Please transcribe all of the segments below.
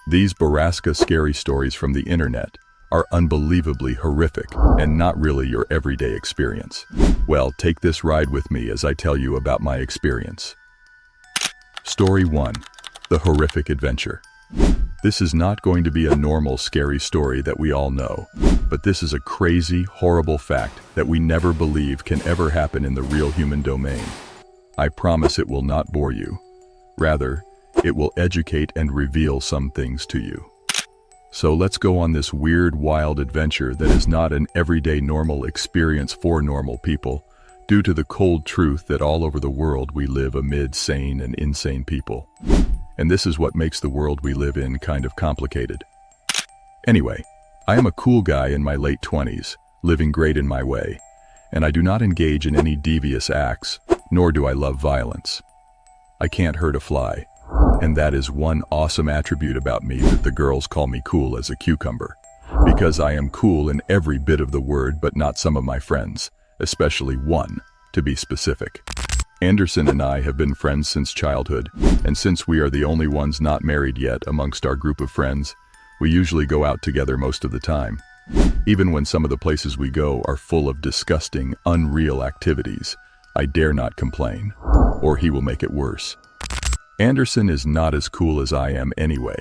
These Borrasca scary stories from the internet are unbelievably horrific and not really your everyday experience. Well, take this ride with me as I tell you about my experience. Story 1. The Horrific Adventure. This is not going to be a normal scary story that we all know, but this is a crazy, horrible fact that we never believe can ever happen in the real human domain. I promise it will not bore you. Rather, it will educate and reveal some things to you. So let's go on this weird, wild adventure that is not an everyday normal experience for normal people, due to the cold truth that all over the world we live amid sane and insane people. And this is what makes the world we live in kind of complicated. Anyway, I am a cool guy in my late 20s, living great in my way, and I do not engage in any devious acts, nor do I love violence. I can't hurt a fly, and that is one awesome attribute about me that the girls call me cool as a cucumber, because I am cool in every bit of the word but not some of my friends, especially one, to be specific. Anderson and I have been friends since childhood, and since we are the only ones not married yet amongst our group of friends, we usually go out together most of the time, even when some of the places we go are full of disgusting, unreal activities. I dare not complain, or he will make it worse. Anderson is not as cool as I am anyway,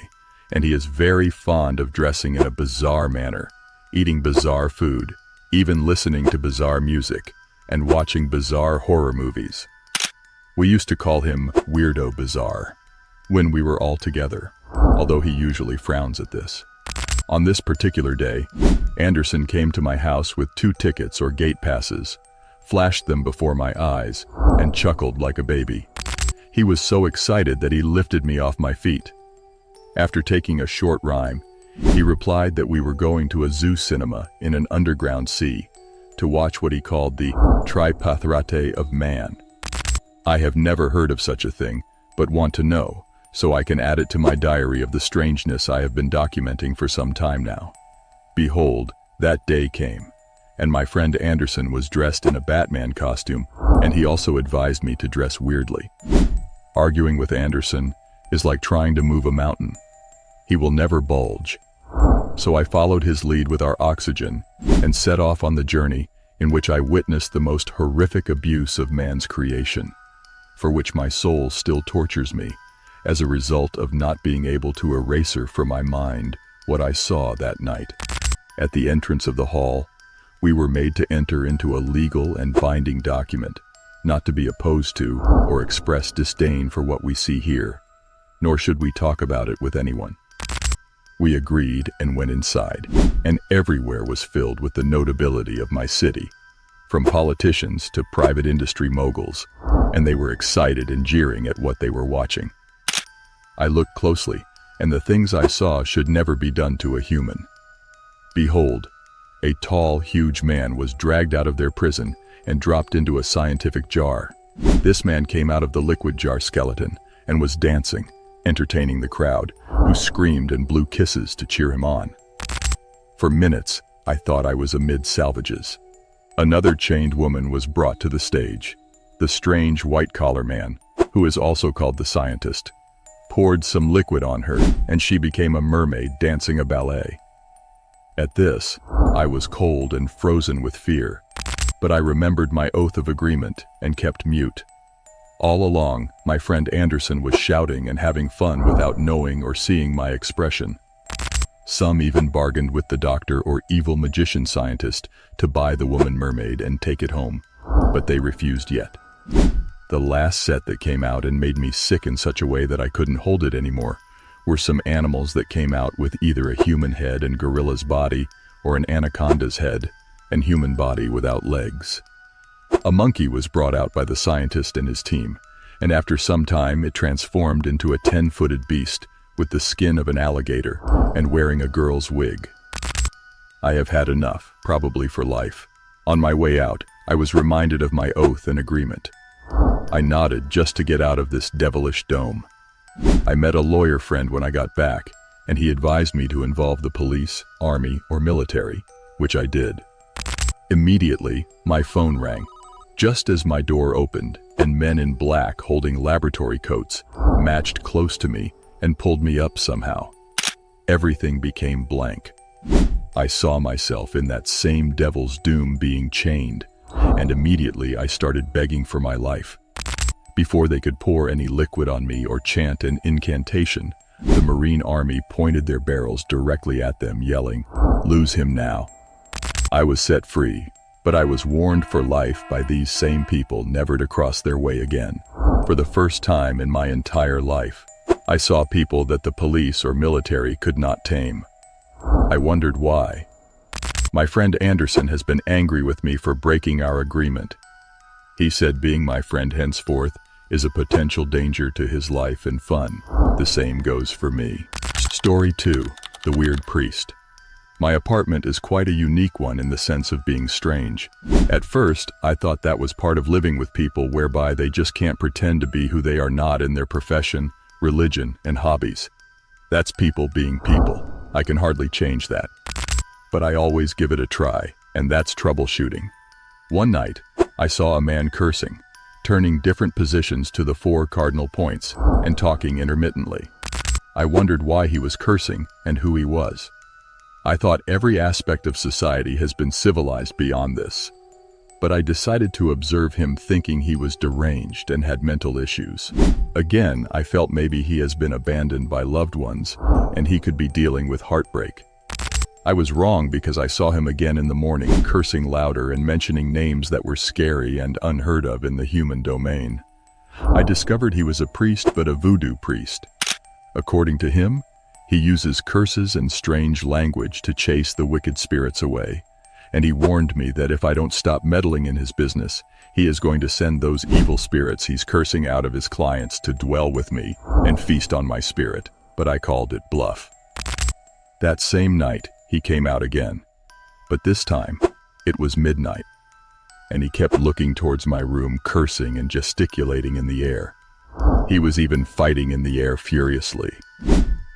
and he is very fond of dressing in a bizarre manner, eating bizarre food, even listening to bizarre music, and watching bizarre horror movies. We used to call him Weirdo Bizarre when we were all together, although he usually frowns at this. On this particular day, Anderson came to my house with 2 tickets or gate passes, flashed them before my eyes, and chuckled like a baby. He was so excited that he lifted me off my feet. After taking a short rhyme, he replied that we were going to a zoo cinema in an underground sea to watch what he called the Tripathrate of Man. I have never heard of such a thing, but want to know, so I can add it to my diary of the strangeness I have been documenting for some time now. Behold, that day came, and my friend Anderson was dressed in a Batman costume, and he also advised me to dress weirdly. Arguing with Anderson is like trying to move a mountain. He will never budge. So I followed his lead with our oxygen and set off on the journey in which I witnessed the most horrific abuse of man's creation, for which my soul still tortures me as a result of not being able to erase from my mind what I saw that night. At the entrance of the hall, we were made to enter into a legal and binding document, not to be opposed to or express disdain for what we see here, nor should we talk about it with anyone. We agreed and went inside, and everywhere was filled with the notability of my city, from politicians to private industry moguls, and they were excited and jeering at what they were watching. I looked closely, and the things I saw should never be done to a human. Behold, a tall, huge man was dragged out of their prison and dropped into a scientific jar. This man came out of the liquid jar skeleton and was dancing, entertaining the crowd, who screamed and blew kisses to cheer him on. For minutes, I thought I was amid salvages. Another chained woman was brought to the stage. The strange white-collar man, who is also called the scientist, poured some liquid on her, and she became a mermaid dancing a ballet. At this, I was cold and frozen with fear, but I remembered my oath of agreement and kept mute. All along, my friend Anderson was shouting and having fun without knowing or seeing my expression. Some even bargained with the doctor or evil magician scientist to buy the woman mermaid and take it home, but they refused yet. The last set that came out and made me sick in such a way that I couldn't hold it anymore were some animals that came out with either a human head and gorilla's body, or an anaconda's head and human body without legs. A monkey was brought out by the scientist and his team, and after some time it transformed into a 10-footed beast with the skin of an alligator and wearing a girl's wig. I have had enough, probably for life. On my way out, I was reminded of my oath and agreement. I nodded just to get out of this devilish dome. I met a lawyer friend when I got back, and he advised me to involve the police, army, or military, which I did. Immediately, my phone rang, just as my door opened, and men in black holding laboratory coats matched close to me and pulled me up somehow. everything became blank. I saw myself in that same devil's doom being chained, and immediately I started begging for my life. Before they could pour any liquid on me or chant an incantation, the Marine Army pointed their barrels directly at them, yelling, "Lose him now." I was set free, but I was warned for life by these same people never to cross their way again. For the first time in my entire life, I saw people that the police or military could not tame. I wondered why. My friend Anderson has been angry with me for breaking our agreement. He said being my friend henceforth is a potential danger to his life and fun. The same goes for me. Story 2. The Weird Priest. My apartment is quite a unique one in the sense of being strange. At first, I thought that was part of living with people whereby they just can't pretend to be who they are not in their profession, religion, and hobbies. That's people being people. I can hardly change that. But I always give it a try, and that's troubleshooting. One night, I saw a man cursing, turning different positions to the 4 cardinal points, and talking intermittently. I wondered why he was cursing and who he was. I thought every aspect of society has been civilized beyond this. But I decided to observe him, thinking he was deranged and had mental issues. Again, I felt maybe he has been abandoned by loved ones, and he could be dealing with heartbreak. I was wrong because I saw him again in the morning, cursing louder and mentioning names that were scary and unheard of in the human domain. I discovered he was a priest, but a voodoo priest. According to him, he uses curses and strange language to chase the wicked spirits away, and he warned me that if I don't stop meddling in his business, he is going to send those evil spirits he's cursing out of his clients to dwell with me and feast on my spirit, but I called it bluff. That same night, he came out again, but this time, it was midnight, and he kept looking towards my room, cursing and gesticulating in the air. He was even fighting in the air furiously.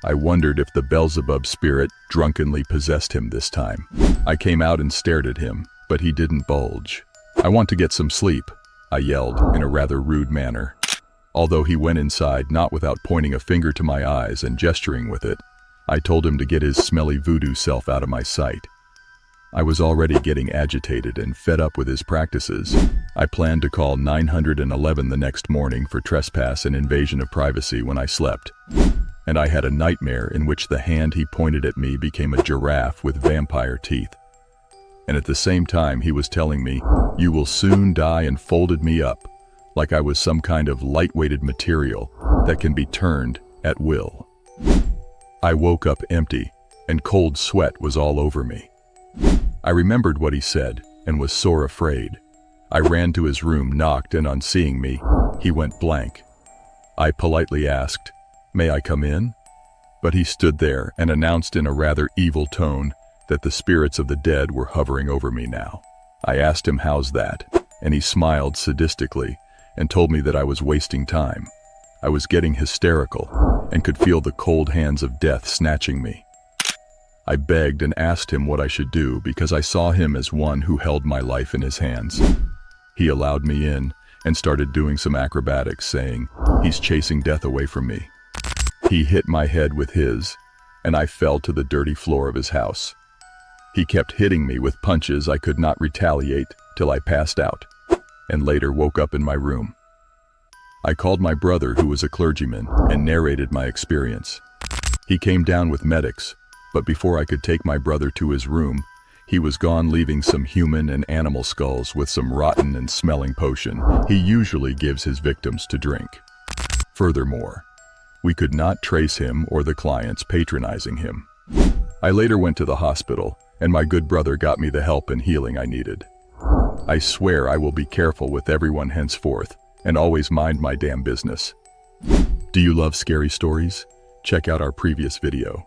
I wondered if the Beelzebub spirit drunkenly possessed him this time. I came out and stared at him, but he didn't budge. "I want to get some sleep," I yelled in a rather rude manner. Although he went inside, not without pointing a finger to my eyes and gesturing with it, I told him to get his smelly voodoo self out of my sight. I was already getting agitated and fed up with his practices. I planned to call 911 the next morning for trespass and invasion of privacy when I slept. And I had a nightmare in which the hand he pointed at me became a giraffe with vampire teeth. And at the same time he was telling me, "You will soon die," and folded me up, like I was some kind of lightweighted material that can be turned at will. I woke up empty, and cold sweat was all over me. I remembered what he said, and was sore afraid. I ran to his room, knocked, and on seeing me, he went blank. I politely asked, "May I come in?" But he stood there and announced in a rather evil tone that the spirits of the dead were hovering over me now. I asked him, "How's that?" and he smiled sadistically and told me that I was wasting time. I was getting hysterical and could feel the cold hands of death snatching me. I begged and asked him what I should do because I saw him as one who held my life in his hands. He allowed me in and started doing some acrobatics, saying, "He's chasing death away from me." He hit my head with his, and I fell to the dirty floor of his house. He kept hitting me with punches I could not retaliate till I passed out, and later woke up in my room. I called my brother, who was a clergyman, and narrated my experience. He came down with medics, but before I could take my brother to his room, he was gone, leaving some human and animal skulls with some rotten and smelling potion he usually gives his victims to drink. Furthermore, we could not trace him or the clients patronizing him. I later went to the hospital, and my good brother got me the help and healing I needed. I swear I will be careful with everyone henceforth, and always mind my damn business. Do you love scary stories? Check out our previous video.